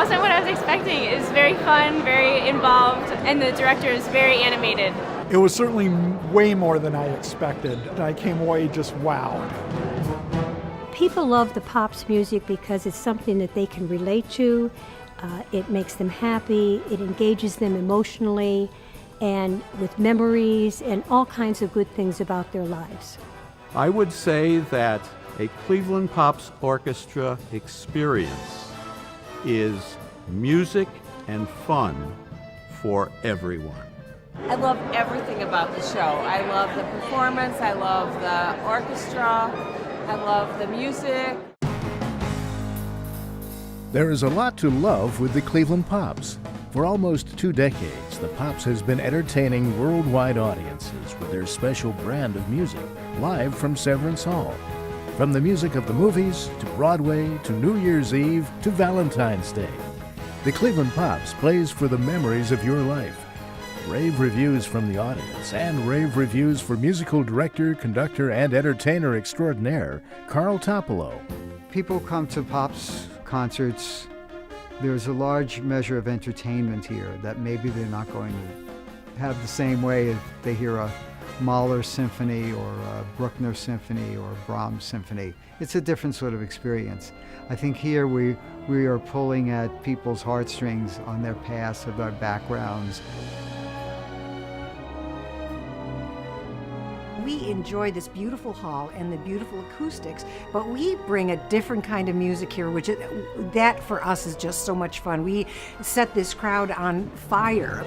wasn't what I was expecting. It was very fun, very involved, and the director is very animated. It was certainly way more than I expected. I came away just wowed. People love the Pops music because it's something that they can relate to. It makes them happy, it engages them emotionally, and with memories and all kinds of good things about their lives. I would say that a Cleveland Pops Orchestra experience is music and fun for everyone. I love everything about the show. I love the performance, I love the orchestra, I love the music. There is a lot to love with the Cleveland Pops. For almost 2 decades, the Pops has been entertaining worldwide audiences with their special brand of music, live from Severance Hall. From the music of the movies, to Broadway, to New Year's Eve, to Valentine's Day. The Cleveland Pops plays for the memories of your life. Rave reviews from the audience and rave reviews for musical director, conductor, and entertainer extraordinaire, Carl Topolo. People come to Pops concerts. There's a large measure of entertainment here that maybe they're not going to have the same way if they hear a Mahler symphony or a Bruckner symphony or a Brahms symphony. It's a different sort of experience. I think here we are pulling at people's heartstrings on their past, of their backgrounds. We enjoy this beautiful hall and the beautiful acoustics, but we bring a different kind of music here, which that for us is just so much fun. We set this crowd on fire.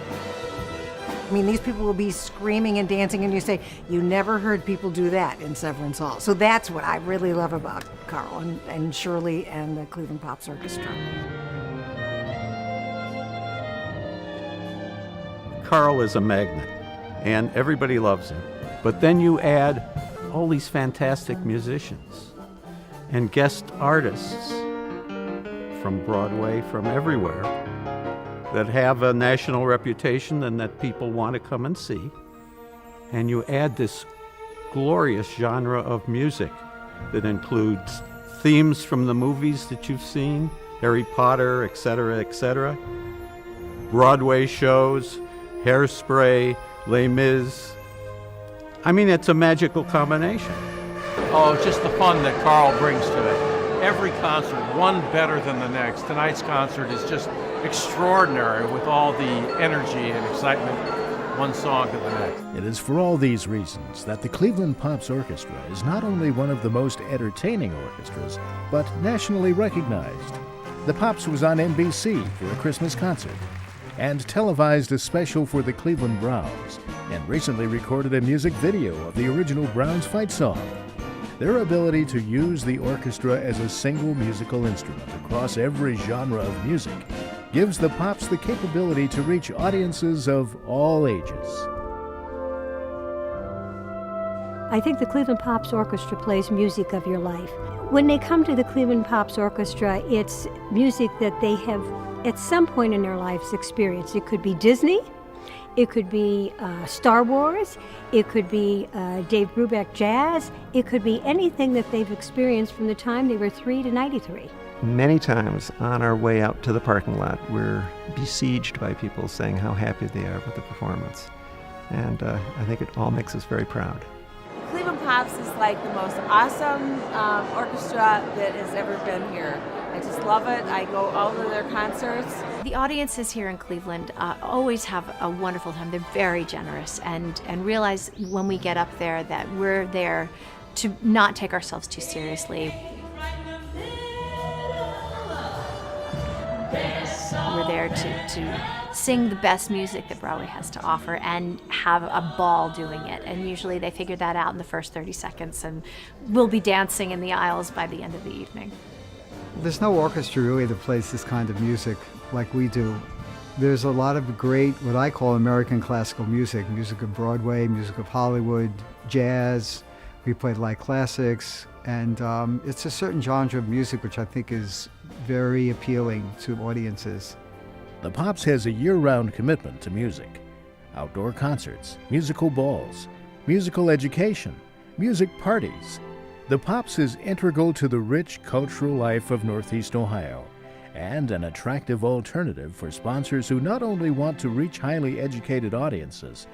I mean, these people will be screaming and dancing, and you say, you never heard people do that in Severance Hall. So that's what I really love about Carl and Shirley and the Cleveland Pops Orchestra. Carl is a magnet, and everybody loves him. But then you add all these fantastic musicians and guest artists from Broadway, from everywhere, that have a national reputation and that people want to come and see. And you add this glorious genre of music that includes themes from the movies that you've seen, Harry Potter, etc., Broadway shows, Hairspray, Les Mis. I mean, it's a magical combination. Oh, just the fun that Carl brings to it. Every concert, one better than the next. Tonight's concert is just extraordinary with all the energy and excitement, one song to the next. It is for all these reasons that the Cleveland Pops Orchestra is not only one of the most entertaining orchestras, but nationally recognized. The Pops was on NBC for a Christmas concert and televised a special for the Cleveland Browns, and recently recorded a music video of the original Browns fight song. Their ability to use the orchestra as a single musical instrument across every genre of music gives the Pops the capability to reach audiences of all ages. I think the Cleveland Pops Orchestra plays music of your life. When they come to the Cleveland Pops Orchestra, it's music that they have at some point in their lives experienced. It could be Disney, it could be Star Wars, it could be Dave Brubeck jazz, it could be anything that they've experienced from the time they were 3 to 93. Many times on our way out to the parking lot, we're besieged by people saying how happy they are with the performance. And I think it all makes us very proud. Cleveland Pops is like the most awesome orchestra that has ever been here. I just love it. I go all to their concerts. The audiences here in Cleveland always have a wonderful time. They're very generous and realize when we get up there that we're there to not take ourselves too seriously. We're there to sing the best music that Broadway has to offer and have a ball doing it. And usually they figure that out in the first 30 seconds, and we'll be dancing in the aisles by the end of the evening. There's no orchestra really that plays this kind of music like we do. There's a lot of great, what I call American classical music, music of Broadway, music of Hollywood, jazz. We play light classics, and it's a certain genre of music which I think is very appealing to audiences. The Pops has a year-round commitment to music. Outdoor concerts, musical balls, musical education, music parties. The Pops is integral to the rich cultural life of Northeast Ohio, and an attractive alternative for sponsors who not only want to reach highly educated audiences,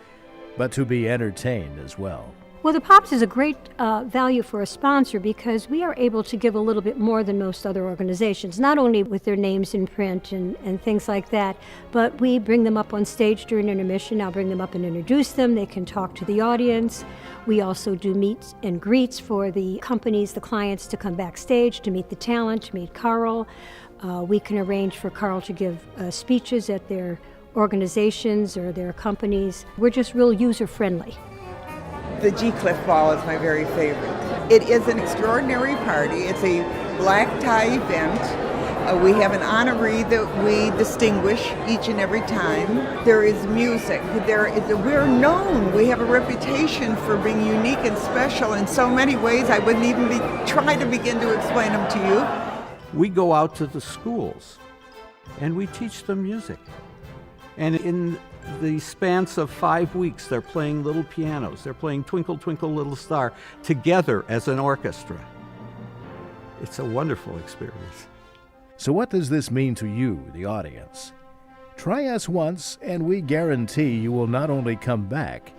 but to be entertained as well. Well, the Pops is a great value for a sponsor because we are able to give a little bit more than most other organizations, not only with their names in print and things like that, but we bring them up on stage during intermission. I'll bring them up and introduce them. They can talk to the audience. We also do meets and greets for the companies, the clients to come backstage to meet the talent, to meet Carl. We can arrange for Carl to give speeches at their organizations or their companies. We're just real user-friendly. The G Cliff Ball is my very favorite. It is an extraordinary party. It's a black tie event. We have an honoree that we distinguish each and every time. There is music. We're known. We have a reputation for being unique and special in so many ways. I wouldn't even try to begin to explain them to you. We go out to the schools and we teach them music. And in the spans of 5 weeks, they're playing little pianos. They're playing Twinkle, Twinkle, Little Star together as an orchestra. It's a wonderful experience. So what does this mean to you, the audience? Try us once, and we guarantee you will not only come back,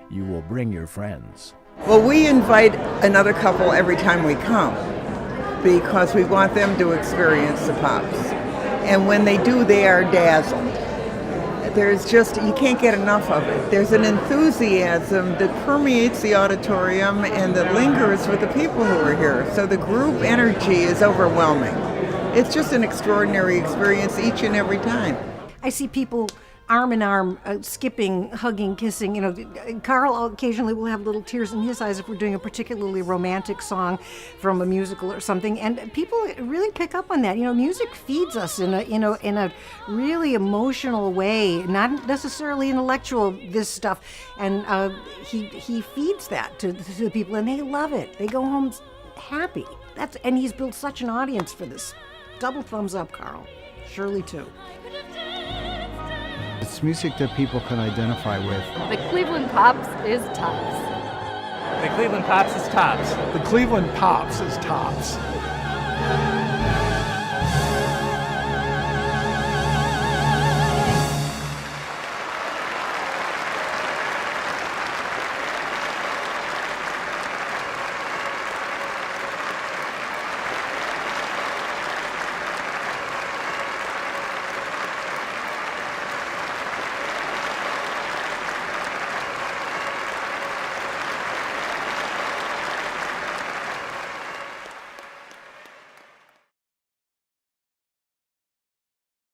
you will bring your friends. Well, we invite another couple every time we come because we want them to experience the Pops. And when they do, they are dazzled. You can't get enough of it. There's an enthusiasm that permeates the auditorium and that lingers with the people who are here. So the group energy is overwhelming. It's just an extraordinary experience each and every time. I see people arm in arm, skipping, hugging, kissing. You know, Carl occasionally will have little tears in his eyes if we're doing a particularly romantic song from a musical or something, and people really pick up on that. You know, music feeds us in a really emotional way, not necessarily intellectual. This stuff, and he feeds that to the people, and they love it. They go home happy. And he's built such an audience for this. Double thumbs up, Carl. Shirley too. It's music that people can identify with. The Cleveland Pops is tops. The Cleveland Pops is tops. The Cleveland Pops is tops.